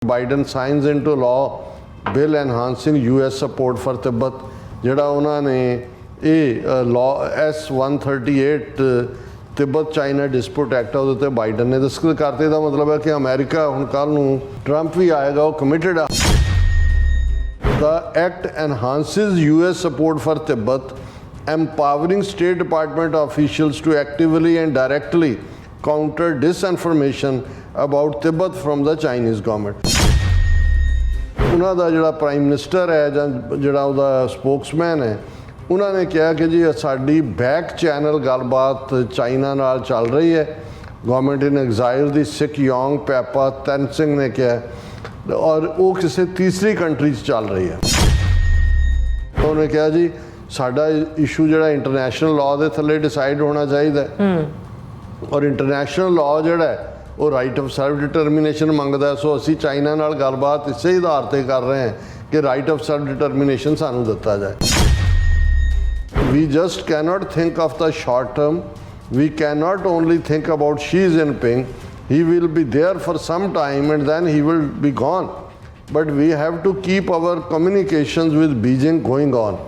Biden signs into law bill enhancing US support for Tibet, ਜਿਹੜਾ ਉਹਨਾਂ ਨੇ ਇਹ law S-138 Tibet China dispute act ਉਹਦੇ ਉੱਤੇ ਬਾਈਡਨ ਨੇ ਦਸਤਖਤ ਕਰਤੇ। ਦਾ ਮਤਲਬ ਹੈ ਕਿ ਅਮਰੀਕਾ ਹੁਣ ਕੱਲ੍ਹ ਨੂੰ ਟਰੰਪ ਵੀ ਆਏਗਾ, ਉਹ ਕਮਿਟਡ ਆ। The act enhances US support for Tibet, empowering State Department officials to actively and directly counter disinformation about Tibet from the Chinese government. ਉਹਨਾਂ ਦਾ ਜਿਹੜਾ ਪ੍ਰਾਈਮ ਮਿਨਿਸਟਰ ਹੈ ਜਾਂ ਜਿਹੜਾ ਉਹਦਾ ਸਪੋਕਸਮੈਨ ਹੈ, ਉਹਨਾਂ ਨੇ ਕਿਹਾ ਕਿ ਜੀ ਸਾਡੀ ਬੈਕ ਚੈਨਲ ਗੱਲਬਾਤ ਚਾਈਨਾ ਨਾਲ ਚੱਲ ਰਹੀ ਹੈ। ਗਵਰਨਮੈਂਟ ਇਨ ਐਗਜ਼ਾਈਲ ਦੀ ਸਿੱਖ ਯੋਂਗ ਪੈਪਾ ਤੈਨਸਿੰਗ ਨੇ ਕਿਹਾ, ਔਰ ਉਹ ਕਿਸੇ ਤੀਸਰੀ ਕੰਟਰੀ 'ਚ ਚੱਲ ਰਹੀ ਹੈ। ਉਹਨੇ ਕਿਹਾ ਜੀ ਸਾਡਾ ਇਸ਼ੂ ਜਿਹੜਾ ਇੰਟਰਨੈਸ਼ਨਲ ਲਾਅ ਦੇ ਥੱਲੇ ਡਿਸਾਈਡ ਹੋਣਾ ਚਾਹੀਦਾ, ਔਰ ਇੰਟਰਨੈਸ਼ਨਲ ਲਾਅ ਜਿਹੜਾ ਉਹ ਰਾਈਟ ਆਫ ਸੈਲਫ ਡਿਟਰਮੀਨੇਸ਼ਨ ਮੰਗਦਾ। ਸੋ ਅਸੀਂ ਚਾਈਨਾ ਨਾਲ ਗੱਲਬਾਤ ਇਸੇ ਆਧਾਰ 'ਤੇ ਕਰ ਰਹੇ ਹਾਂ ਕਿ ਰਾਈਟ ਆਫ ਸੈਲਫ ਡਿਟਰਮੀਨੇਸ਼ਨ ਸਾਨੂੰ ਦਿੱਤਾ ਜਾਏ। We just cannot think of the short term. We cannot only think about Xi Jinping. He will be there for some time and then he will be gone. But we have to keep our communications with Beijing going on.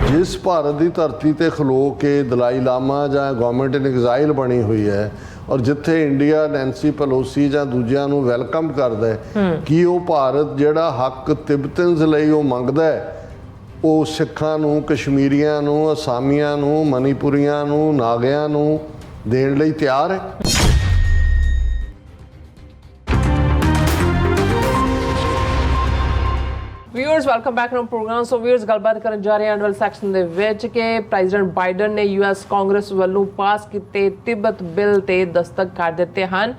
ਜਿਸ ਭਾਰਤ ਦੀ ਧਰਤੀ ਤੇ ਖਲੋ ਕੇ ਦਲਾਈ ਲਾਮਾ ਜਾਂ government ਇਨ ਐਗਜ਼ਾਈਲ ਬਣੀ ਹੋਈ ਹੈ, ਔਰ ਜਿੱਥੇ ਇੰਡੀਆ ਨੈਂਸੀ ਪੈਲੋਸੀ ਜਾਂ ਦੂਜਿਆਂ ਨੂੰ ਵੈਲਕਮ ਕਰਦਾ ਹੈ, ਕਿ ਉਹ ਭਾਰਤ ਜਿਹੜਾ ਹੱਕ ਤਿੱਬਤਨਸ ਲਈ ਉਹ ਮੰਗਦਾ ਹੈ, ਉਹ ਸਿੱਖਾਂ ਨੂੰ, ਕਸ਼ਮੀਰੀਆਂ ਨੂੰ, ਅਸਾਮੀਆਂ ਨੂੰ, ਮਨੀਪੁਰੀਆਂ ਨੂੰ, ਨਾਗਿਆਂ ਨੂੰ ਦੇਣ ਲਈ ਤਿਆਰ ਹੈ। Viewers welcome back to programme. So viewers ਗੱਲਬਾਤ ਕਰਨ ਜਾ ਰਹੇ ਹਾਂ ਅਨਵਲ ਸੈਕਸ਼ਨ ਦੇ ਵਿੱਚ ਕਿ ਪ੍ਰੈਜ਼ੀਡੈਂਟ ਬਾਈਡਨ ਨੇ US ਕਾਂਗਰਸ ਵੱਲੋਂ ਪਾਸ ਕੀਤੇ ਤਿੱਬਤ ਬਿੱਲ ਤੇ ਦਸਤਖਤ ਕਰ ਦਿੱਤੇ ਹਨ।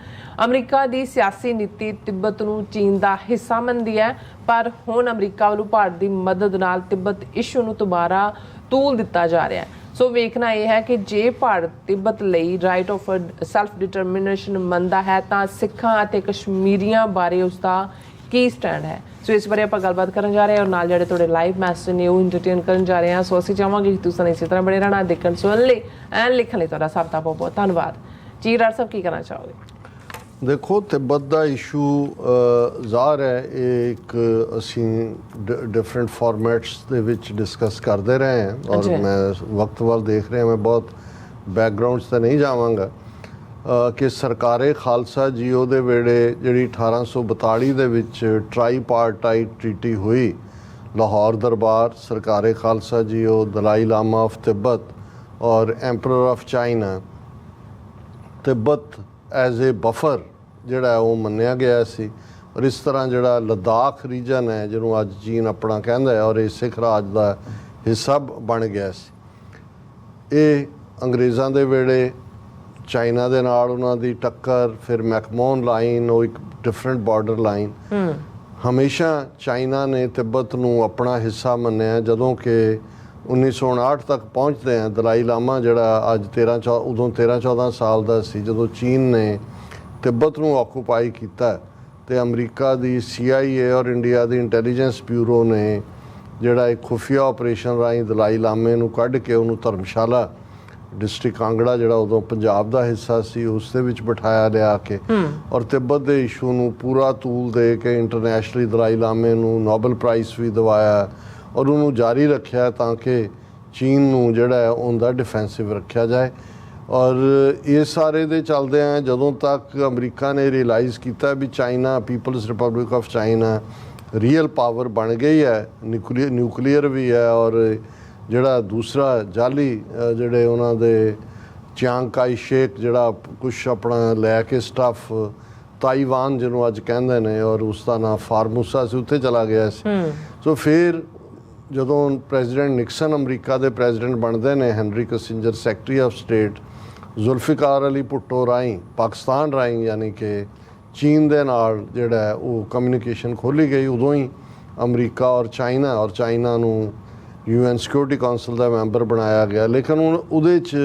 ਅਮਰੀਕਾ ਦੀ ਸਿਆਸੀ ਨੀਤੀ ਤਿੱਬਤ ਨੂੰ ਚੀਨ ਦਾ ਹਿੱਸਾ ਮੰਨਦੀ ਹੈ, ਪਰ ਹੁਣ ਅਮਰੀਕਾ ਵੱਲੋਂ ਭਾਰਤ ਦੀ ਮਦਦ ਨਾਲ ਤਿੱਬਤ ਇਸ਼ੂ ਨੂੰ ਦੁਬਾਰਾ ਤੂਲ ਦਿੱਤਾ ਜਾ ਰਿਹਾ ਹੈ। ਸੋ ਵੇਖਣਾ ਇਹ ਹੈ ਕਿ ਜੇ ਭਾਰਤ ਤਿੱਬਤ ਲਈ ਰਾਈਟ ਆਫ ਸੈਲਫ ਡਿਟਰਮੀਨੇਸ਼ਨ ਮੰਨਦਾ ਹੈ ਤਾਂ ਸਿੱਖਾਂ ਅਤੇ ਕਸ਼ਮੀਰੀਆਂ ਬਾਰੇ ਉਸਦਾ ਕੀ ਸਟੈਂਡ ਹੈ। ਸੋ ਇਸ ਬਾਰੇ ਆਪਾਂ ਗੱਲਬਾਤ ਕਰਨ ਜਾ ਰਹੇ ਹਾਂ, ਔਰ ਨਾਲ ਜਿਹੜੇ ਤੁਹਾਡੇ ਲਾਈਵ ਮੈਸੇਜ ਨੇ ਉਹ ਇੰਟਰਟੇਨ ਕਰਨ ਜਾ ਰਹੇ ਹਾਂ। ਸੋ ਅਸੀਂ ਚਾਹਾਂਗੇ ਕਿ ਤੁਸੀਂ ਇਸੇ ਤਰ੍ਹਾਂ ਬਣੇ ਰਹਿਣਾ, ਦੇਖਣ ਸੁਣਨ ਲਈ ਐਂਡ ਲਿਖਣ ਲਈ ਤੁਹਾਡਾ ਸਭ ਦਾ ਬਹੁਤ ਬਹੁਤ ਧੰਨਵਾਦ ਜੀ। ਡਾਕਟਰ ਸਾਹਿਬ ਕੀ ਕਹਿਣਾ ਚਾਹੋਗੇ? ਦੇਖੋ, ਤਿੱਬਤ ਦਾ ਇਸ਼ੂ ਜ਼ਾਹਰ ਹੈ ਇਹ ਇੱਕ ਅਸੀਂ ਡਿਫਰੈਂਟ ਫਾਰਮੈਟਸ ਦੇ ਵਿੱਚ ਡਿਸਕਸ ਕਰਦੇ ਰਹੇ ਹਾਂ, ਔਰ ਮੈਂ ਵਕਤ ਵੱਲ ਦੇਖ ਰਿਹਾ, ਮੈਂ ਬਹੁਤ ਬੈਕਗਰਾਊਂਡਸ 'ਤੇ ਨਹੀਂ ਜਾਵਾਂਗਾ ਕਿ ਸਰਕਾਰੇ ਖਾਲਸਾ ਜੀਓ ਦੇ ਵੇਲੇ ਜਿਹੜੀ 1842 ਦੇ ਵਿੱਚ ਟ੍ਰਾਈਪਾਰਟਾਈਟ ਟ੍ਰੀਟੀ ਹੋਈ, ਲਾਹੌਰ ਦਰਬਾਰ, ਸਰਕਾਰੇ ਖਾਲਸਾ ਜੀਓ, ਦਲਾਈ ਲਾਮਾ ਆਫ ਤਿੱਬਤ ਔਰ emperor of China, Tibet as a buffer ਜਿਹੜਾ ਉਹ ਮੰਨਿਆ ਗਿਆ ਸੀ। ਔਰ ਇਸ ਤਰ੍ਹਾਂ ਜਿਹੜਾ ਲੱਦਾਖ ਰੀਜਨ ਹੈ ਜਿਹਨੂੰ ਅੱਜ ਚੀਨ ਆਪਣਾ ਕਹਿੰਦਾ ਹੈ, ਔਰ ਇਹ ਸਿੱਖ ਰਾਜ ਦਾ ਹਿੱਸਾ ਬਣ ਗਿਆ ਸੀ। ਇਹ ਅੰਗਰੇਜ਼ਾਂ ਦੇ ਵੇਲੇ ਚਾਈਨਾ ਦੇ ਨਾਲ ਉਹਨਾਂ ਦੀ ਟੱਕਰ, ਫਿਰ ਮੈਕਮੋਹਨ ਲਾਈਨ, ਉਹ ਇੱਕ ਡਿਫਰੈਂਟ ਬਾਰਡਰ ਲਾਈਨ, ਹਮੇਸ਼ਾ ਚਾਈਨਾ ਨੇ ਤਿੱਬਤ ਨੂੰ ਆਪਣਾ ਹਿੱਸਾ ਮੰਨਿਆ। ਜਦੋਂ ਕਿ 1959 ਤੱਕ ਪਹੁੰਚਦੇ ਆ, ਦਲਾਈ ਲਾਮਾ ਜਿਹੜਾ ਅੱਜ ਉਦੋਂ 13-14 ਸਾਲ ਦਾ ਸੀ ਜਦੋਂ ਚੀਨ ਨੇ ਤਿੱਬਤ ਨੂੰ ਆਕੂਪਾਈ ਕੀਤਾ, ਅਤੇ ਅਮਰੀਕਾ ਦੀ CIA ਔਰ ਇੰਡੀਆ ਦੀ ਇੰਟੈਲੀਜੈਂਸ ਬਿਊਰੋ ਨੇ ਜਿਹੜਾ ਇੱਕ ਖੁਫੀਆ ਆਪਰੇਸ਼ਨ ਰਾਹੀਂ ਦਲਾਈ ਲਾਮੇ ਨੂੰ ਕੱਢ ਕੇ ਉਹਨੂੰ ਧਰਮਸ਼ਾਲਾ ਡਿਸਟ੍ਰਿਕਟ ਕਾਂਗੜਾ ਜਿਹੜਾ ਉਦੋਂ ਪੰਜਾਬ ਦਾ ਹਿੱਸਾ ਸੀ ਉਸ ਦੇ ਵਿੱਚ ਬਿਠਾਇਆ ਲਿਆ ਕੇ, ਔਰ ਤਿੱਬਤ ਦੇ ਇਸ਼ੂ ਨੂੰ ਪੂਰਾ ਤੂਲ ਦੇ ਕੇ ਇੰਟਰਨੈਸ਼ਨਲੀ ਦਲਾਈ ਲਾਮੇ ਨੂੰ ਨੋਬਲ ਪ੍ਰਾਈਜ਼ ਵੀ ਦਿਵਾਇਆ, ਔਰ ਉਹਨੂੰ ਜਾਰੀ ਰੱਖਿਆ ਤਾਂ ਕਿ ਚੀਨ ਨੂੰ ਜਿਹੜਾ ਹੈ ਉਹਦਾ ਡਿਫੈਂਸਿਵ ਰੱਖਿਆ ਜਾਏ। ਔਰ ਇਹ ਸਾਰੇ ਦੇ ਚੱਲਦਿਆਂ ਜਦੋਂ ਤੱਕ ਅਮਰੀਕਾ ਨੇ ਰਿਅਲਾਈਜ਼ ਕੀਤਾ ਵੀ China, People's Republic of China real power ਬਣ ਗਈ ਹੈ, ਨਿਊਕਲੀਅਰ ਵੀ ਹੈ, ਔਰ ਜਿਹੜਾ ਦੂਸਰਾ ਜਾਲੀ ਜਿਹੜੇ ਉਹਨਾਂ ਦੇ ਚਿਆਂਗ ਕਾਈ ਸ਼ੇਕ ਜਿਹੜਾ ਕੁਛ ਆਪਣਾ ਲੈ ਕੇ ਸਟੱਫ ਤਾਈਵਾਨ ਜਿਹਨੂੰ ਅੱਜ ਕਹਿੰਦੇ ਨੇ, ਔਰ ਉਸ ਦਾ ਨਾਂ ਫਾਰਮੂਸਾ ਸੀ, ਉੱਥੇ ਚਲਾ ਗਿਆ ਸੀ। ਸੋ ਫਿਰ ਜਦੋਂ ਪ੍ਰੈਜ਼ੀਡੈਂਟ ਨਿਕਸਨ ਅਮਰੀਕਾ ਦੇ ਪ੍ਰੈਜ਼ੀਡੈਂਟ ਬਣਦੇ ਨੇ, Henry Kissinger secretary of state, Zulfikar Ali Bhutto ਰਾਹੀਂ, ਪਾਕਿਸਤਾਨ ਰਾਹੀਂ, ਯਾਨੀ ਕਿ ਚੀਨ ਦੇ ਨਾਲ ਜਿਹੜਾ ਉਹ ਕਮਿਊਨੀਕੇਸ਼ਨ ਖੋਲ੍ਹੀ ਗਈ। ਉਦੋਂ ਹੀ ਅਮਰੀਕਾ ਔਰ ਚਾਈਨਾ ਨੂੰ UN ਸਿਕਿਉਰਿਟੀ ਕਾਉਂਸਲ ਦਾ ਮੈਂਬਰ ਬਣਾਇਆ ਗਿਆ। ਲੇਕਿਨ ਹੁਣ ਉਹਦੇ 'ਚ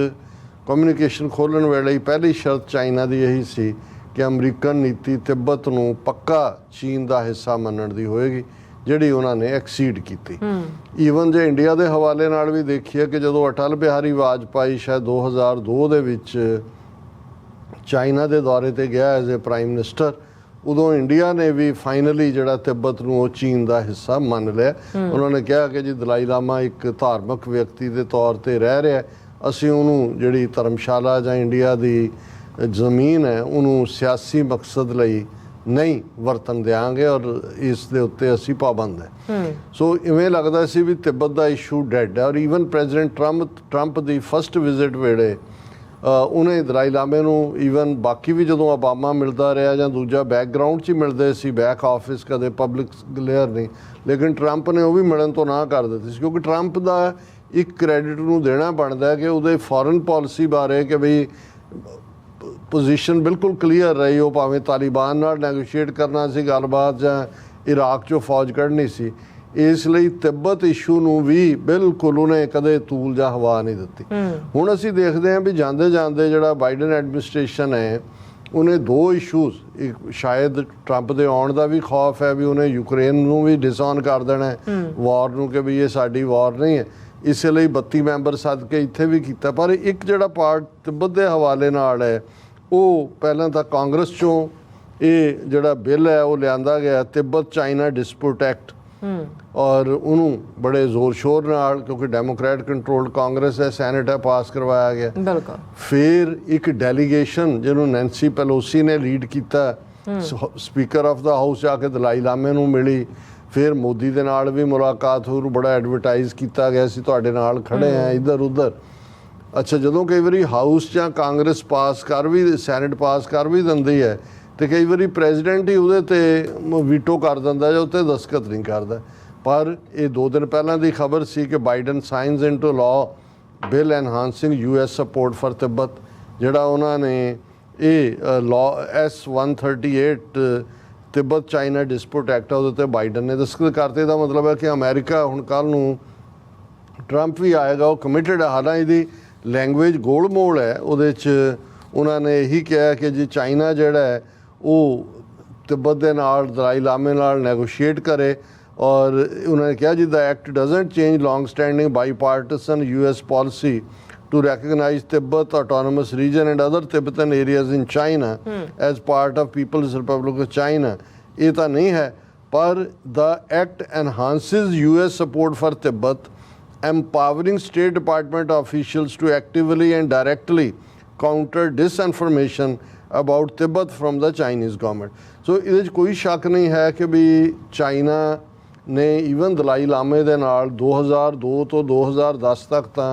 ਕਮਿਊਨੀਕੇਸ਼ਨ ਖੋਲ੍ਹਣ ਵੇਲੇ ਹੀ ਪਹਿਲੀ ਸ਼ਰਤ ਚਾਈਨਾ ਦੀ ਇਹੀ ਸੀ ਕਿ ਅਮਰੀਕਨ ਨੀਤੀ ਤਿੱਬਤ ਨੂੰ ਪੱਕਾ ਚੀਨ ਦਾ ਹਿੱਸਾ ਮੰਨਣ ਦੀ ਹੋਏਗੀ, ਜਿਹੜੀ ਉਹਨਾਂ ਨੇ ਐਕਸੀਡ ਕੀਤੀ। ਈਵਨ ਜੇ ਇੰਡੀਆ ਦੇ ਹਵਾਲੇ ਨਾਲ ਵੀ ਦੇਖੀਏ ਕਿ ਜਦੋਂ ਅਟਲ ਬਿਹਾਰੀ ਵਾਜਪਾਈ ਸ਼ਾਇਦ 2002 ਦੇ ਵਿੱਚ ਚਾਈਨਾ ਦੇ ਦੌਰੇ 'ਤੇ ਗਿਆ ਐਜ਼ ਏ ਪ੍ਰਾਈਮ ਮਿਨਿਸਟਰ, ਉਦੋਂ ਇੰਡੀਆ ਨੇ ਵੀ ਫਾਈਨਲੀ ਜਿਹੜਾ ਤਿੱਬਤ ਨੂੰ ਉਹ ਚੀਨ ਦਾ ਹਿੱਸਾ ਮੰਨ ਲਿਆ। ਉਹਨਾਂ ਨੇ ਕਿਹਾ ਕਿ ਜੀ ਦਲਾਈ ਲਾਮਾ ਇੱਕ ਧਾਰਮਿਕ ਵਿਅਕਤੀ ਦੇ ਤੌਰ ਤੇ ਰਹਿ ਰਿਹਾ, ਅਸੀਂ ਉਹਨੂੰ ਜਿਹੜੀ ਧਰਮਸ਼ਾਲਾ ਜਾਂ ਇੰਡੀਆ ਦੀ ਜ਼ਮੀਨ ਹੈ ਉਹਨੂੰ ਸਿਆਸੀ ਮਕਸਦ ਲਈ ਨਹੀਂ ਵਰਤਣ ਦਿਆਂਗੇ ਔਰ ਇਸ ਦੇ ਉੱਤੇ ਅਸੀਂ ਪਾਬੰਦ ਹੈ। ਸੋ ਇਵੇਂ ਲੱਗਦਾ ਸੀ ਵੀ ਤਿੱਬਤ ਦਾ ਇਸ਼ੂ ਡੈਡ ਹੈ। ਔਰ ਈਵਨ ਪ੍ਰੈਜ਼ੀਡੈਂਟ ਟਰੰਪ ਦੀ ਫਸਟ ਵਿਜ਼ਿਟ ਵੇਲੇ ਉਹਨੇ ਦਲਾਈ ਲਾਮੇ ਨੂੰ ਈਵਨ ਬਾਕੀ ਵੀ ਜਦੋਂ ਓਬਾਮਾ ਮਿਲਦਾ ਰਿਹਾ ਜਾਂ ਦੂਜਾ ਬੈਕਗਰਾਊਂਡ 'ਚ ਹੀ ਮਿਲਦੇ ਸੀ, ਬੈਕ ਆਫਿਸ, ਕਦੇ ਪਬਲਿਕ ਲੇਅਰ ਨਹੀਂ, ਲੇਕਿਨ ਟਰੰਪ ਨੇ ਉਹ ਵੀ ਮਿਲਣ ਤੋਂ ਨਾ ਕਰ ਦਿੱਤੀ ਸੀ ਕਿਉਂਕਿ ਟਰੰਪ ਦਾ ਇੱਕ ਕ੍ਰੈਡਿਟ ਨੂੰ ਦੇਣਾ ਬਣਦਾ ਕਿ ਉਹਦੇ ਫੋਰਨ ਪਾਲਿਸੀ ਬਾਰੇ ਕਿ ਬਈ ਪੋਜੀਸ਼ਨ ਬਿਲਕੁਲ ਕਲੀਅਰ ਰਹੀ। ਉਹ ਭਾਵੇਂ ਤਾਲਿਬਾਨ ਨਾਲ ਨੈਗੋਸ਼ੀਏਟ ਕਰਨਾ ਸੀ ਗੱਲਬਾਤ ਜਾਂ ਇਰਾਕ 'ਚੋਂ ਫੌਜ ਕੱਢਣੀ ਸੀ, ਇਸ ਲਈ ਤਿੱਬਤ ਇਸ਼ੂ ਨੂੰ ਵੀ ਬਿਲਕੁਲ ਉਹਨੇ ਕਦੇ ਤੂਲ ਜਾਂ ਹਵਾ ਨਹੀਂ ਦਿੱਤੀ। ਹੁਣ ਅਸੀਂ ਦੇਖਦੇ ਹਾਂ ਵੀ ਜਾਂਦੇ ਜਾਂਦੇ ਜਿਹੜਾ ਬਾਈਡਨ ਐਡਮਿਨਿਸਟ੍ਰੇਸ਼ਨ ਹੈ ਉਹਨੇ ਦੋ ਇਸ਼ੂਜ਼, ਇੱਕ ਸ਼ਾਇਦ ਟਰੰਪ ਦੇ ਆਉਣ ਦਾ ਵੀ ਖੌਫ ਹੈ ਵੀ ਉਹਨੇ ਯੂਕਰੇਨ ਨੂੰ ਵੀ ਡਿਸਓਨ ਕਰ ਦੇਣਾ ਵਾਰ ਨੂੰ ਕਿ ਵੀ ਇਹ ਸਾਡੀ ਵਾਰ ਨਹੀਂ ਹੈ, ਇਸੇ ਲਈ 32 ਮੈਂਬਰ ਸੱਦ ਕੇ ਇੱਥੇ ਵੀ ਕੀਤਾ। ਪਰ ਇੱਕ ਜਿਹੜਾ ਪਾਰਟ ਤਿੱਬਤ ਦੇ ਹਵਾਲੇ ਨਾਲ ਹੈ ਉਹ ਪਹਿਲਾਂ ਤਾਂ ਕਾਂਗਰਸ 'ਚੋਂ ਇਹ ਜਿਹੜਾ ਬਿੱਲ ਹੈ ਉਹ ਲਿਆਂਦਾ ਗਿਆ, ਤਿੱਬਤ ਚਾਈਨਾ ਡਿਸਪਿਊਟ ਐਕਟ, ਔਰ ਉਹਨੂੰ ਬੜੇ ਜ਼ੋਰ ਸ਼ੋਰ ਨਾਲ ਕਿਉਂਕਿ ਡੈਮੋਕ੍ਰੈਟ ਕੰਟਰੋਲਡ ਕਾਂਗਰਸ ਹੈ, ਸੈਨੇਟ ਹੈ, ਪਾਸ ਕਰਵਾਇਆ ਗਿਆ। ਬਿਲਕੁਲ। ਫਿਰ ਇੱਕ ਡੈਲੀਗੇਸ਼ਨ ਜਿਹਨੂੰ ਨੈਂਸੀ ਪੈਲੋਸੀ ਨੇ ਲੀਡ ਕੀਤਾ, ਸਪੀਕਰ ਆਫ ਦਾ ਹਾਊਸ ਜਾ ਕੇ ਦਲਾਈ ਲਾਮੇ ਨੂੰ ਮਿਲੀ, ਫਿਰ ਮੋਦੀ ਦੇ ਨਾਲ ਵੀ ਮੁਲਾਕਾਤ ਹੋਈ, ਬੜਾ ਐਡਵਰਟਾਈਜ਼ ਕੀਤਾ ਗਿਆ ਸੀ ਤੁਹਾਡੇ ਨਾਲ ਖੜੇ ਆ ਇੱਧਰ ਉੱਧਰ। ਅੱਛਾ, ਜਦੋਂ ਕਈ ਵਾਰੀ ਹਾਊਸ ਜਾਂ ਕਾਂਗਰਸ ਪਾਸ ਕਰ ਵੀ, ਸੈਨੇਟ ਪਾਸ ਕਰ ਵੀ ਦਿੰਦੀ ਹੈ ਤੇ ਕਈ ਵਾਰੀ ਪ੍ਰੈਜ਼ੀਡੈਂਟ ਹੀ ਉਹਦੇ ਤੇ ਵੀਟੋ ਕਰ ਦਿੰਦਾ ਜਾਂ ਉੱਤੇ ਦਸਤਖਤ ਨਹੀਂ ਕਰਦਾ। ਪਰ ਇਹ 2 ਦਿਨ ਪਹਿਲਾਂ ਦੀ ਖਬਰ ਸੀ ਕਿ Biden signs into law bill enhancing US support for Tibet, ਜਿਹੜਾ ਉਹਨਾਂ ਨੇ ਇਹ law S-138 Tibet China dispute act ਉਹਦੇ ਤੇ ਬਾਈਡਨ ਨੇ ਦਸਤਖਤ ਕਰਤੇ। ਦਾ ਮਤਲਬ ਹੈ ਕਿ ਅਮਰੀਕਾ ਹੁਣ ਕੱਲ੍ਹ ਨੂੰ ਟਰੰਪ ਵੀ ਆਏਗਾ, ਉਹ ਕਮਿਟਡ ਹੈ। ਹਾਲਾਂਕਿ ਇਹਦੀ ਲੈਂਗੁਏਜ ਗੋਲ ਮੋਲ ਹੈ, ਉਹਦੇ 'ਚ ਉਹਨਾਂ ਨੇ ਇਹੀ ਕਿਹਾ ਕਿ ਜੀ ਚਾਈਨਾ ਜਿਹੜਾ ਹੈ ਉਹ ਤਿੱਬਤ ਦੇ ਨਾਲ ਦਲਾਈ ਲਾਮੇ ਨਾਲ ਨੈਗੋਸ਼ੀਏਟ ਕਰੇ, ਔਰ ਉਹਨਾਂ ਨੇ ਕਿਹਾ ਜੀ the act doesn't change long standing bipartisan US policy to recognize Tibet autonomous region and other Tibetan areas in China as part of People's Republic of China। ਇਹ ਤਾਂ ਨਹੀਂ ਹੈ, ਪਰ the act enhances US support for Tibet, empowering State Department officials to actively and directly counter disinformation about Tibet from the Chinese government। ਸੋ ਇਹਦੇ 'ਚ ਕੋਈ ਸ਼ੱਕ ਨਹੀਂ ਹੈ ਕਿ ਵੀ ਚਾਈਨਾ ਨੇ ਈਵਨ ਦਲਾਈ ਲਾਮੇ ਦੇ ਨਾਲ 2002 ਤੋਂ 2010 ਤੱਕ ਤਾਂ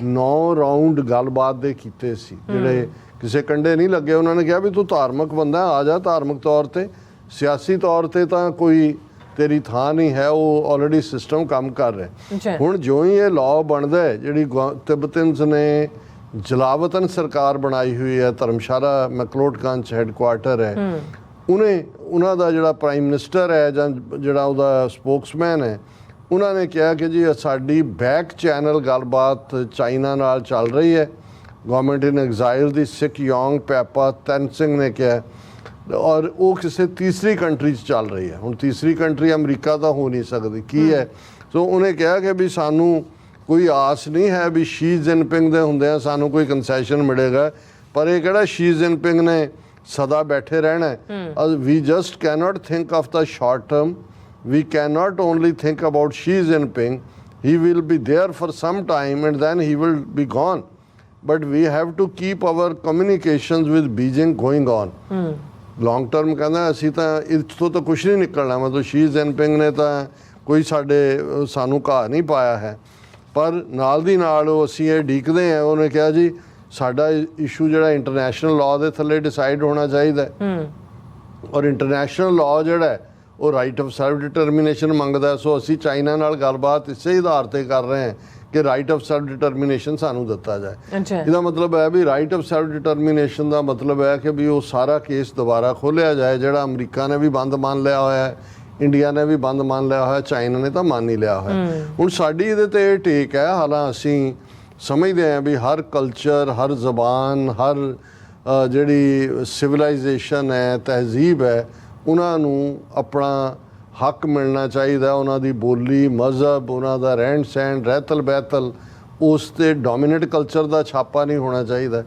9 ਰਾਊਂਡ ਗੱਲਬਾਤ ਦੇ ਕੀਤੇ ਸੀ, ਜਿਹੜੇ ਕਿਸੇ ਕੰਡੇ ਨਹੀਂ ਲੱਗੇ। ਉਹਨਾਂ ਨੇ ਕਿਹਾ ਵੀ ਤੂੰ ਧਾਰਮਿਕ ਬੰਦਾ, ਆ ਜਾ ਧਾਰਮਿਕ ਤੌਰ ਤੇ, ਸਿਆਸੀ ਤੌਰ ਤੇ ਤਾਂ ਕੋਈ ਤੇਰੀ ਥਾਂ ਨਹੀਂ ਹੈ, ਉਹ ਆਲਰੇਡੀ ਸਿਸਟਮ ਕੰਮ ਕਰ ਰਿਹਾ। ਹੁਣ ਜਿਉਂ ਹੀ ਇਹ ਲਾਅ ਬਣਦਾ ਹੈ, ਜਿਹੜੀ ਤਿੱਬਤਨਸ ਨੇ ਜਲਾਵਤਨ ਸਰਕਾਰ ਬਣਾਈ ਹੋਈ ਹੈ, ਧਰਮਸ਼ਾਲਾ ਮੈਕਲੋਡਗੰਜ ਹੈੱਡਕੁਆਰਟਰ ਹੈ, ਉਹਨਾਂ ਦਾ ਜਿਹੜਾ ਪ੍ਰਾਈਮ ਮਿਨਿਸਟਰ ਹੈ ਜਾਂ ਜਿਹੜਾ ਉਹਦਾ ਸਪੋਕਸਮੈਨ ਹੈ, ਉਹਨਾਂ ਨੇ ਕਿਹਾ ਕਿ ਜੀ ਸਾਡੀ ਬੈਕ ਚੈਨਲ ਗੱਲਬਾਤ ਚਾਈਨਾ ਨਾਲ ਚੱਲ ਰਹੀ ਹੈ। ਗਵਰਨਮੈਂਟ ਇਨ ਐਗਜ਼ਾਈਲ ਦੀ ਸਿੱਖ ਯੋਂਗ ਪੈਪਾ ਤੈਨਸਿੰਗ ਨੇ ਕਿਹਾ, ਔਰ ਉਹ ਕਿਸੇ ਤੀਸਰੀ ਕੰਟਰੀ 'ਚ ਚੱਲ ਰਹੀ ਹੈ। ਹੁਣ ਤੀਸਰੀ ਕੰਟਰੀ ਅਮਰੀਕਾ ਤਾਂ ਹੋ ਨਹੀਂ ਸਕਦੀ, ਕੀ ਹੈ? ਸੋ ਉਹਨੇ ਕਿਹਾ ਕਿ ਵੀ ਸਾਨੂੰ ਕੋਈ ਆਸ ਨਹੀਂ ਹੈ ਵੀ ਸ਼ੀ ਜਿਨਪਿੰਗ ਦੇ ਹੁੰਦਿਆਂ ਸਾਨੂੰ ਕੋਈ ਕੰਸੈਸ਼ਨ ਮਿਲੇਗਾ, ਪਰ ਇਹ ਕਿਹੜਾ ਸ਼ੀ ਜਿਨਪਿੰਗ ਨੇ ਸਦਾ ਬੈਠੇ ਰਹਿਣਾ। We just cannot think of the short term, we cannot only think about Xi Jinping, he will be there for some time and then he will be gone, but we have to keep our communications with Beijing going on। long term ਕਹਿੰਦਾ ਅਸੀਂ ਤਾਂ ਇੱਥੋਂ ਤਾਂ ਕੁਛ ਨਹੀਂ ਨਿਕਲਣਾ, ਮਤਲਬ Shri Jinping ਨੇ ਤਾਂ ਕੋਈ ਸਾਨੂੰ ਘਾਹ ਨਹੀਂ ਪਾਇਆ ਹੈ, ਪਰ ਨਾਲ ਦੀ ਨਾਲ ਉਹ ਅਸੀਂ ਇਹ ਡੀਕਦੇ ਹਾਂ। ਉਹਨੇ ਕਿਹਾ ਜੀ ਸਾਡਾ ਇਸ਼ੂ ਜਿਹੜਾ ਇੰਟਰਨੈਸ਼ਨਲ ਲਾਅ ਦੇ ਥੱਲੇ ਡਿਸਾਈਡ ਹੋਣਾ ਚਾਹੀਦਾ, ਔਰ ਇੰਟਰਨੈਸ਼ਨਲ ਲਾਅ ਜਿਹੜਾ ਉਹ ਰਾਈਟ ਆਫ ਸੈਲਫ ਡਿਟਰਮੀਨੇਸ਼ਨ ਮੰਗਦਾ। ਸੋ ਅਸੀਂ ਚਾਈਨਾ ਨਾਲ ਗੱਲਬਾਤ ਇਸੇ ਆਧਾਰ ਤੇ ਕਰ ਰਹੇ ਹਾਂ ਕਿ ਰਾਈਟ ਆਫ ਸੈਲਫ ਡਿਟਰਮੀਨੇਸ਼ਨ ਸਾਨੂੰ ਦਿੱਤਾ ਜਾਏ। ਇਹਦਾ ਮਤਲਬ ਹੈ ਵੀ ਰਾਈਟ ਆਫ ਸੈਲਫ ਡਿਟਰਮੀਨੇਸ਼ਨ ਦਾ ਮਤਲਬ ਹੈ ਕਿ ਵੀ ਉਹ ਸਾਰਾ ਕੇਸ ਦੁਬਾਰਾ ਖੋਲ੍ਹਿਆ ਜਾਏ, ਜਿਹੜਾ ਅਮਰੀਕਾ ਨੇ ਵੀ ਬੰਦ ਮੰਨ ਲਿਆ ਹੋਇਆ ਹੈ, ਇੰਡੀਆ ਨੇ ਵੀ ਬੰਦ ਮੰਨ ਲਿਆ ਹੋਇਆ, ਚਾਈਨਾ ਨੇ ਤਾਂ ਮੰਨ ਹੀ ਲਿਆ ਹੋਇਆ। ਹੁਣ ਸਾਡੀ ਇਹਦੇ ਤੇ ਇਹ ਟੇਕ ਹੈ, ਹਾਲਾਂ ਅਸੀਂ ਸਮਝਦੇ ਹਾਂ ਵੀ ਹਰ ਕਲਚਰ, ਹਰ ਜ਼ਬਾਨ, ਹਰ ਜਿਹੜੀ ਸਿਵਲਾਈਜੇਸ਼ਨ ਹੈ, ਤਹਿਜ਼ੀਬ ਹੈ, ਉਹਨਾਂ ਨੂੰ ਆਪਣਾ ਹੱਕ ਮਿਲਣਾ ਚਾਹੀਦਾ। ਉਹਨਾਂ ਦੀ ਬੋਲੀ, ਮਜ਼ਹਬ, ਉਹਨਾਂ ਦਾ ਰਹਿਣ ਸਹਿਣ, ਰਹਿਤਲ ਬਹਿਤਲ, ਉਸ 'ਤੇ ਡੋਮੀਨੇਟ ਕਲਚਰ ਦਾ ਛਾਪਾ ਨਹੀਂ ਹੋਣਾ ਚਾਹੀਦਾ।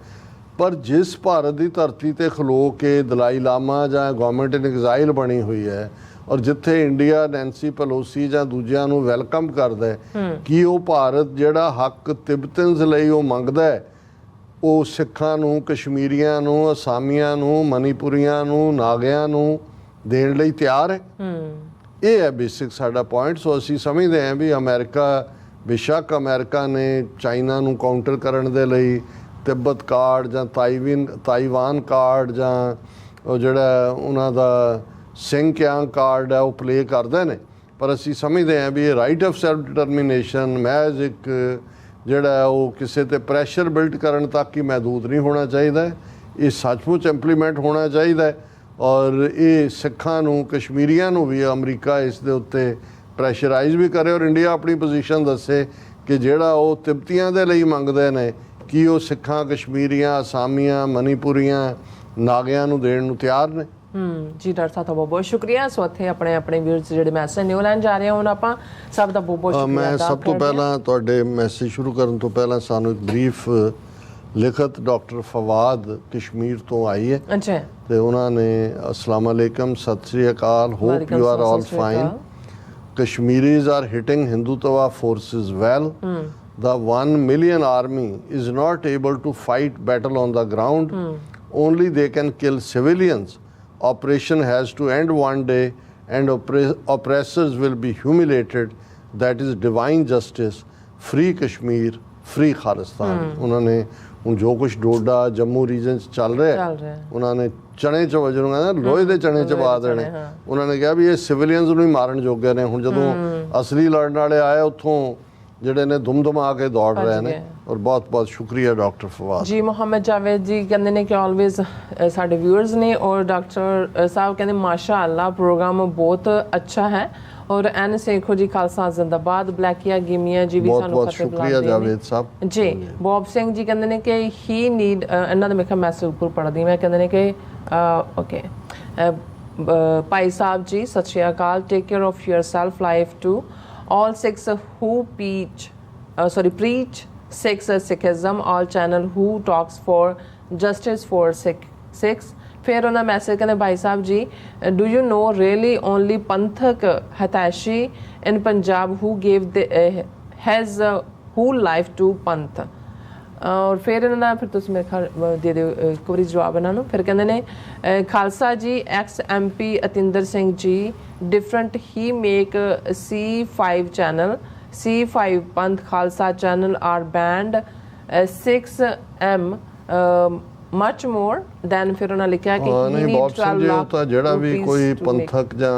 ਪਰ ਜਿਸ ਭਾਰਤ ਦੀ ਧਰਤੀ ਤੇ ਖਲੋ ਕੇ ਦਲਾਈ ਲਾਮਾ ਜਾਂ ਗਵਰਨਮੈਂਟ ਇਨ ਐਗਜ਼ਾਈਲ ਬਣੀ ਹੋਈ ਹੈ ਔਰ ਜਿੱਥੇ ਇੰਡੀਆ ਨੈਂਸੀ ਪੈਲੋਸੀ ਜਾਂ ਦੂਜਿਆਂ ਨੂੰ ਵੈਲਕਮ ਕਰਦਾ ਹੈ, ਕਿ ਉਹ ਭਾਰਤ ਜਿਹੜਾ ਹੱਕ ਤਿੱਬਤਨਸ ਲਈ ਉਹ ਮੰਗਦਾ ਹੈ ਉਹ ਸਿੱਖਾਂ ਨੂੰ, ਕਸ਼ਮੀਰੀਆਂ ਨੂੰ, ਅਸਾਮੀਆਂ ਨੂੰ, ਮਨੀਪੁਰੀਆਂ ਨੂੰ, ਨਾਗਿਆਂ ਨੂੰ ਦੇਣ ਲਈ ਤਿਆਰ ਹੈ? ਇਹ ਹੈ ਬੇਸਿਕ ਸਾਡਾ ਪੁਆਇੰਟ। ਸੋ ਅਸੀਂ ਸਮਝਦੇ ਹਾਂ ਵੀ ਅਮਰੀਕਾ, ਬੇਸ਼ੱਕ ਅਮਰੀਕਾ ਨੇ ਚਾਈਨਾ ਨੂੰ ਕਾਊਂਟਰ ਕਰਨ ਦੇ ਲਈ ਤਿੱਬਤ ਕਾਰਡ ਜਾਂ ਤਾਈਵਾਨ ਕਾਰਡ ਜਾਂ ਉਹ ਜਿਹੜਾ ਉਹਨਾਂ ਦਾ ਸਿੰਗਕਿਆਂਗ ਕਾਰਡ ਹੈ ਉਹ ਪਲੇ ਕਰਦੇ ਨੇ, ਪਰ ਅਸੀਂ ਸਮਝਦੇ ਹਾਂ ਵੀ ਇਹ ਰਾਈਟ ਆਫ ਸੈਲਫ ਡਿਟਰਮੀਨੇਸ਼ਨ ਮਹਿਜ਼ ਇੱਕ ਜਿਹੜਾ ਉਹ ਕਿਸੇ ਤੇ ਪ੍ਰੈਸ਼ਰ ਬਿਲਡ ਕਰਨ ਤੱਕ ਹੀ ਮਹਿਦੂਦ ਨਹੀਂ ਹੋਣਾ ਚਾਹੀਦਾ। ਇਹ ਸੱਚਮੁੱਚ ਇੰਪਲੀਮੈਂਟ ਹੋਣਾ ਚਾਹੀਦਾ ਹੈ ਔਰ ਇਹ ਸਿੱਖਾਂ ਨੂੰ, ਕਸ਼ਮੀਰੀਆਂ ਨੂੰ ਵੀ ਅਮਰੀਕਾ ਇਸ ਦੇ ਉੱਤੇ ਪ੍ਰੈਸ਼ਰਾਈਜ਼ ਵੀ ਕਰੇ ਔਰ ਇੰਡੀਆ ਆਪਣੀ ਪੋਜੀਸ਼ਨ ਦੱਸੇ ਕਿ ਜਿਹੜਾ ਉਹ ਤਿੱਬਤੀਆਂ ਦੇ ਲਈ ਮੰਗਦੇ ਨੇ ਕਿ ਉਹ ਸਿੱਖਾਂ, ਕਸ਼ਮੀਰੀਆਂ, ਅਸਾਮੀਆਂ, ਮਨੀਪੁਰੀਆਂ, ਨਾਗਿਆਂ ਨੂੰ ਦੇਣ ਨੂੰ ਤਿਆਰ ਨੇ। ਜੀ ਡਾਕਟਰ ਸਾਹਿਬ ਦਾ ਬਹੁਤ ਬਹੁਤ ਸ਼ੁਕਰੀਆ। ਸੋ ਇੱਥੇ ਆਪਣੇ ਵਿਊਅਰਸ ਜਿਹੜੇ ਮੈਸੇਜ ਨੇ ਉਹ ਲੈਣ ਜਾ ਰਹੇ ਹਾਂ ਹੁਣ ਆਪਾਂ। ਸਭ ਦਾ ਬਹੁਤ ਬਹੁਤ ਸ਼ੁਕਰੀਆ। ਮੈਂ ਸਭ ਤੋਂ ਪਹਿਲਾਂ ਤੁਹਾਡੇ ਮੈਸੇਜ ਸ਼ੁਰੂ ਕਰਨ ਤੋਂ ਪਹਿਲਾਂ ਸਾਨੂੰ ਇੱਕ ਬਰੀਫ ਲਿਖਤ ਡਾਕਟਰ ਫਵਾਦ ਕਸ਼ਮੀਰ ਤੋਂ ਆਈ ਹੈ। ਅੱਛਾ। ਤੇ ਉਹਨਾਂ ਨੇ ਅਸਲਾਮ ਅਲੈਕਮ, ਸਤਿ ਸ੍ਰੀ ਅਕਾਲ, hope you are all fine. Kashmiris are hitting Hindutva forces well. The 1 million army is not able to fight battle on the ground. Only they can kill civilians. Operation has to end one day and oppressors will be humiliated. That is divine justice. Free Kashmir, free Khalistan. उन्होंने ਹੁਣ ਜੋ ਕੁਛ Doda Jammu reason 'ਚ ਚੱਲ ਰਿਹਾ ਉਹਨਾਂ ਨੇ ਚਣੇ 'ਚ ਵਜਣ ਕਹਿੰਦਾ ਲੋਹੇ ਦੇ ਚਣੇ 'ਚ ਪਾ ਦੇਣੇ। ਉਹਨਾਂ ਨੇ ਕਿਹਾ ਵੀ ਇਹ ਸਿਵਲੀਅਨਸ ਨੂੰ ਹੀ ਮਾਰਨ ਜੋਗੇ ਨੇ। ਹੁਣ ਜਦੋਂ ਅਸਲੀ ਲੜਨ ਵਾਲੇ ਆਏ ਉੱਥੋਂ ਜਿਹੜੇ ਨੇ ਦੁਮਦਮਾ ਕੇ ਦੌੜ ਰਹੇ ਨੇ। ਔਰ ਬਹੁਤ ਬਹੁਤ ਸ਼ੁਕਰੀਆ ਡਾਕਟਰ ਫਵਾਦ ਜੀ। ਮੁਹੰਮਦ ਜਾਵੇਦ ਜੀ ਕਹਿੰਦੇ ਨੇ ਕਿ ਆਲਵੇਜ਼ ਸਾਡੇ ਵਿਊਅਰਸ ਨੇ ਔਰ ਡਾਕਟਰ ਸਾਹਿਬ ਕਹਿੰਦੇ ਮਾਸ਼ਾ ਅੱਲਾ ਪ੍ਰੋਗਰਾਮ ਬਹੁਤ ਅੱਛਾ ਹੈ ਔਰ ਐਨ ਸੇਖੋ ਜੀ ਖਾਲਸਾ ਜ਼ਿੰਦਾਬਾਦ। ਬਲੈਕੀਆ ਗਿਮੀਆ ਜੀ ਵੀ ਸਾਨੂੰ ਫਤਿਹ ਬੁਲਾਉਂਦੇ ਨੇ। ਜਾਵੇਦ ਸਾਹਿਬ ਜੀ। ਬੌਬ ਸਿੰਘ ਜੀ ਕਹਿੰਦੇ ਨੇ ਕਿ ਹੀ ਨੀਡ ਇਹਨਾਂ ਦਾ ਮੇਰਾ ਮੈਸੇਜ ਉੱਪਰ ਪੜ੍ਹਦੀ ਮੈਂ। ਕਹਿੰਦੇ ਨੇ ਕਿ ਓਕੇ ਭਾਈ ਸਾਹਿਬ ਜੀ ਸਤਿ ਸ਼੍ਰੀ ਅਕਾਲ। Take care of yourself life to all Sikhs who preach Sikhism, all channel who talks for justice for Sikhs। ਫਿਰ ਉਹਨਾਂ ਮੈਸੇਜ ਕਹਿੰਦੇ ਭਾਈ ਸਾਹਿਬ ਜੀ do you know really only Panthak Hitashi in Punjab who gave his whole life to Panth। ਔਰ ਫਿਰ ਇਹਨਾਂ ਦਾ ਫਿਰ ਤੁਸੀਂ ਮੇਰੇ ਖਿਆਲ ਦੇ ਦਿਓ ਇੱਕ ਵਾਰੀ ਜਵਾਬ ਇਹਨਾਂ ਨੂੰ। ਫਿਰ ਕਹਿੰਦੇ ਨੇ ਖਾਲਸਾ ਜੀ ex-MP Atinder Singh ji different he make C5 channel, C5 Panth Khalsa channel are banned, 6M much more than ਫਿਰ ਉਹਨਾਂ ਲਿਖਿਆ ਕਿ ਨਹੀਂ ਬਹੁਤ ਸਿੰਘ ਤਾਂ ਜਿਹੜਾ ਵੀ ਕੋਈ ਪੰਥਕ ਜਾਂ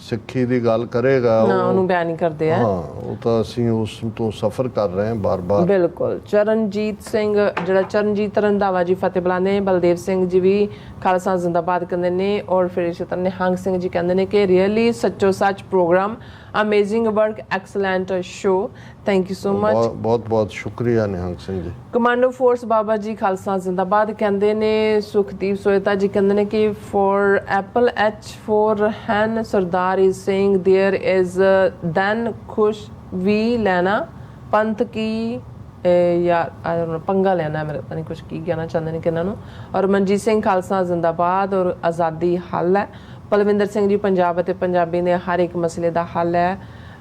ਸਿੱਖੀ ਦੀ ਗੱਲ ਕਰੇਗਾ ਉਹਨੂੰ ਬਿਆਨ ਨਹੀਂ ਕਰਦੇ ਆ। ਹਾਂ ਉਹ ਤਾਂ ਅਸੀਂ ਉਸ ਤੋਂ ਸਫਰ ਕਰ ਰਹੇ ਹਾਂ ਬਾਰ-ਬਾਰ। ਬਿਲਕੁਲ। ਚਰਨਜੀਤ ਸਿੰਘ ਜਿਹੜਾ ਚਰਨਜੀਤ ਰੰਧਾਵਾ ਜੀ ਫਤਿਹ ਬੁਲਾਉਂਦੇ। ਬਲਦੇਵ ਸਿੰਘ ਜੀ ਵੀ ਖਾਲਸਾ ਜ਼ਿੰਦਾਬਾਦ ਕਹਿੰਦੇ ਨੇ। ਔਰ ਫਿਰ ਇਸੇ ਤਰ੍ਹਾਂ ਨਿਹੰਗ ਸਿੰਘ ਜੀ ਕਹਿੰਦੇ ਨੇ ਕਿ ਰੀਅਲੀ ਸੱਚੋ ਸੱਚ programme, amazing work, excellent show, thank you so much. ਬਹੁਤ ਬਹੁਤ ਸ਼ੁਕਰੀਆ ਨਿਹੰਗ ਸਿੰਘ ਜੀ। ਕਮਾਂਡੋ ਫੋਰਸ ਬਾਬਾ ਜੀ ਖਾਲਸਾ ਜ਼ਿੰਦਾਬਾਦ ਕਹਿੰਦੇ ਨੇ। ਸੁਖਦੀਪ ਸੋਇਤਾ ਜੀ ਕਹਿੰਦੇ ਨੇ ਕਿ ਫॉर ਐਪਲ H4 ਹੈਨ Sardar is saying there is then ਖੁਸ਼ ਵੀ ਲੈਣਾ ਪੰਥ ਕੀ ਯਾਰ ਆਈ ਡੋਨਟ ਨੋ ਪੰਗਾ ਲੈਣਾ ਮੇਰੇ ਪਤਾ ਨਹੀਂ ਕੁਝ ਕੀ ਕਹਿਣਾ ਚਾਹੁੰਦੇ ਨੇ ਕਿ ਇਹਨਾਂ ਨੂੰ। ਔਰ ਮਨਜੀਤ ਸਿੰਘ ਖਾਲਸਾ ਜ਼ਿੰਦਾਬਾਦ ਔਰ ਆਜ਼ਾਦੀ ਹੱਲ ਹੈ। ਪਲਵਿੰਦਰ ਸਿੰਘ ਜੀ ਪੰਜਾਬ ਅਤੇ ਪੰਜਾਬੀ ਦੇ ਹਰ ਇੱਕ ਮਸਲੇ ਦਾ ਹੱਲ ਹੈ।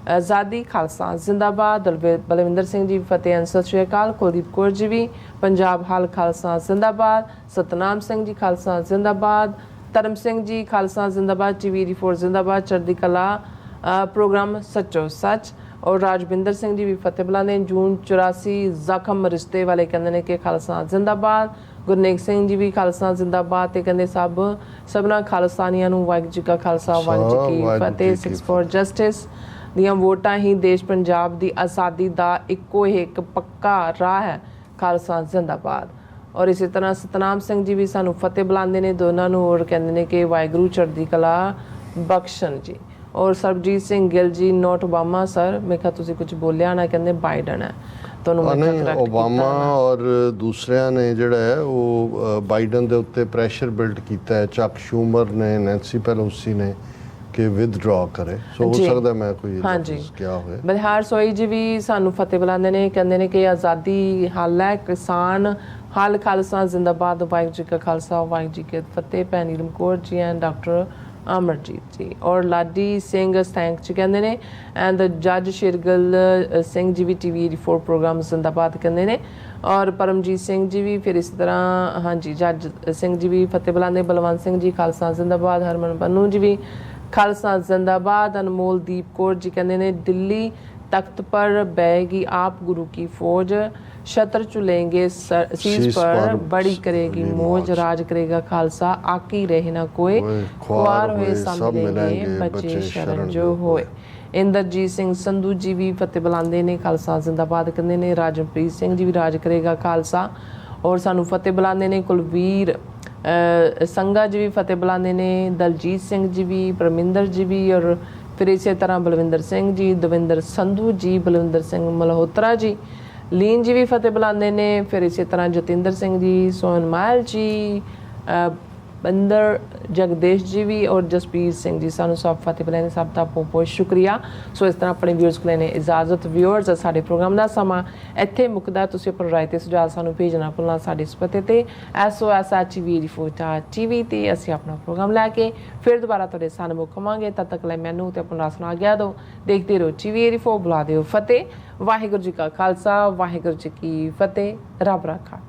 ਆਜ਼ਾਦੀ ਖਾਲਸਾ ਜ਼ਿੰਦਾਬਾਦ। ਬਲਵਿੰਦਰ ਸਿੰਘ ਜੀ ਫਤਿਹ ਸਤਿ ਸ਼੍ਰੀ ਅਕਾਲ। ਕੁਲਦੀਪ ਕੌਰ ਜੀ ਵੀ ਪੰਜਾਬ ਹੱਲ ਖਾਲਸਾ ਜ਼ਿੰਦਾਬਾਦ। ਸਤਨਾਮ ਸਿੰਘ ਜੀ ਖਾਲਸਾ ਜ਼ਿੰਦਾਬਾਦ। ਧਰਮ ਸਿੰਘ ਜੀ ਖਾਲਸਾ ਜ਼ਿੰਦਾਬਾਦ। ਟੀਵੀ ਰਿਪੋਰਟ ਜ਼ਿੰਦਾਬਾਦ। ਚੜ੍ਹਦੀ ਕਲਾ ਪ੍ਰੋਗਰਾਮ ਸੱਚੋ ਸੱਚ। ਔਰ ਰਾਜਵਿੰਦਰ ਸਿੰਘ ਜੀ ਵੀ ਫਤਿਹ ਬੁਲਾਉਂਦੇ। ਜੂਨ 84 ਜ਼ਖਮ ਰਿਸ਼ਤੇ ਵਾਲੇ ਕਹਿੰਦੇ ਨੇ ਕਿ ਖਾਲਸਾ ਜ਼ਿੰਦਾਬਾਦ। ਗੁਰਨੇਕ ਸਿੰਘ ਜੀ ਵੀ ਖਾਲਸਾ ਜ਼ਿੰਦਾਬਾਦ ਤੇ ਕਹਿੰਦੇ ਸਭਨਾ ਖਾਲਸਾਨੀਆਂ ਨੂੰ ਵਾਹਿਗੁਰੂ ਜੀ ਕਾ ਖਾਲਸਾ ਵਾਹਿਗੁਰੂ ਜੀ ਕੀ ਫਤਿਹ। 6 ਫॉर ਜਸਟਿਸ ਦੀਆਂ ਵੋਟਾਂ ਹੀ ਦੇਸ਼ ਪੰਜਾਬ ਦੀ ਆਜ਼ਾਦੀ ਦਾ ਇੱਕੋ ਇੱਕ ਪੱਕਾ ਰਾਹ ਹੈ। ਖਾਲਸਾ ਜ਼ਿੰਦਾਬਾਦ। ਔਰ ਇਸੇ ਤਰ੍ਹਾਂ ਸਤਨਾਮ ਸਿੰਘ ਜੀ ਵੀ ਸਾਨੂੰ ਫਤਿਹ ਬੁਲਾਉਂਦੇ ਨੇ ਦੋਨਾਂ ਨੂੰ ਔਰ ਕਹਿੰਦੇ ਨੇ ਕਿ ਵਾਹਿਗੁਰੂ ਚੜ੍ਹਦੀ ਕਲਾ ਬਖਸ਼ਣ ਜੀ। ਔਰ Sarabjit Singh Gill ji note Obama sir ਮੈਂ ਕਿਹਾ ਤੁਸੀਂ ਕੁਝ ਬੋਲਿਆ ਨਾ ਕਹਿੰਦੇ ਬਾਈਡਨ ਹੈ ਤੁਹਾਨੂੰ ਮੈਂ ਓਬਾਮਾ ਔਰ ਦੂਸਰਿਆਂ ਨੇ ਜਿਹੜਾ ਹੈ ਉਹ ਬਾਈਡਨ ਦੇ ਉੱਤੇ ਪ੍ਰੈਸ਼ਰ ਬਿਲਡ ਕੀਤਾ ਹੈ। ਚੱਕ ਸ਼ੂਮਰ ਨੇ, ਨੈਂਸੀ ਪੈਲੋਸੀ ਨੇ ਕਿ ਵਿਦਡਰਾ ਕਰੇ। ਸੋ ਹੋ ਜੀ। ਸਕਦਾ ਮੈਂ ਕੋਈ ਹਾਂਜੀ। ਲਫ਼ਜ਼ ਕਿਹਾ ਹੋਵੇ। ਬਲਿਹਾਰ ਸੋਈ ਜੀ ਵੀ ਸਾਨੂੰ ਫਤਿਹ ਬੁਲਾਉਂਦੇ ਨੇ, ਕਹਿੰਦੇ ਨੇ ਕਿ ਆਜ਼ਾਦੀ ਹੱਲ ਹੈ, ਕਿਸਾਨ ਹੱਲ, ਖਾਲਸਾ ਜ਼ਿੰਦਾਬਾਦ, ਵਾਹਿਗੁਰੂ ਜੀ ਕਾ ਖਾਲਸਾ ਵਾਹਿਗੁਰੂ ਜੀ ਕੀ ਫਤਿਹ। ਭੈਣ ਨੀਲਮ ਕੌਰ ਜੀ ਐਂਡ ਡਾਕਟਰ ਅਮਰਜੀਤ ਜੀ ਔਰ ਲਾਡੀ ਸਿੰਘ ਸਥੈਂਕ ਜੀ ਕਹਿੰਦੇ ਨੇ ਐਂਡ ਜੱਜ ਸ਼ਿਰਗਲ ਸਿੰਘ ਜੀ ਵੀ TV 84 ਪ੍ਰੋਗਰਾਮ ਜ਼ਿੰਦਾਬਾਦ ਕਹਿੰਦੇ ਨੇ ਔਰ ਪਰਮਜੀਤ ਸਿੰਘ ਜੀ ਵੀ ਫਿਰ ਇਸ ਤਰ੍ਹਾਂ ਹਾਂਜੀ ਜੱਜ ਸਿੰਘ ਜੀ ਵੀ ਫਤਿਹ ਬੁਲਾਉਂਦੇ। ਬਲਵੰਤ ਸਿੰਘ ਜੀ ਖਾਲਸਾ ਜ਼ਿੰਦਾਬਾਦ। ਹਰਮਨ ਪੰਨੂ ਜੀ ਵੀ ਖਾਲਸਾ ਜ਼ਿੰਦਾਬਾਦ। ਅਨਮੋਲ ਦੀਪ ਕੌਰ ਜੀ ਕਹਿੰਦੇ ਨੇ ਦਿੱਲੀ तख्त पर बहेगी आप गुरु की फौज, शत्र चुलेंगे शीश पर, बड़ी करेगी मौज, राज करेगा खालसा, आकी रहे ना कोई, ख्वार हुए सब मिलेंगे, बच्चे शरण जो होए। इंद्रजीत सिंह संधू जी भी फतेह बुलाते ने, खालसा जिंदाबाद कहते हैं। राजनप्रीत सिंह जी भी राज करेगा खालसा और सानू फतेह बुलाते हैं। कुलवीर संघा जी भी फतेह बुलाते हैं। दलजीत सिंह जी भी, परमिंदर जी भी और फिर इस तरह बलविंदर सिंह जी, दविंदर संधू जी, बलविंदर सिंह मल्होत्रा जी, लीन जी भी फतेह बुलाते हैं। फिर इस तरह जतिंदर सिंह जी, सोहन मायल जी, बंदर जगदेश जी भी और जसबीर सिंह जी सानू सब फतेह बुलाने। सब का बहुत बहुत शुक्रिया। सो इस तरह अपने व्यूअर्स को लेने इजाजत। व्यूअर्स साडे प्रोग्राम का समा इत्थे मुकदा। तुसीं अपनी राय ते सुझाव सानू भेजना भुलना साडे इस पते ते SOS@TV ते असीं अपना प्रोग्राम लैके फिर दोबारा तुहाडे सन्मुख होवांगे। तद तक लई मैनूं ते अपना सुना आग्या दो। देखते रहो TV 84। बुला दिओ फतेह। वाहिगुरू जी का खालसा, वाहिगुरू जी की फतेह। रब राखा।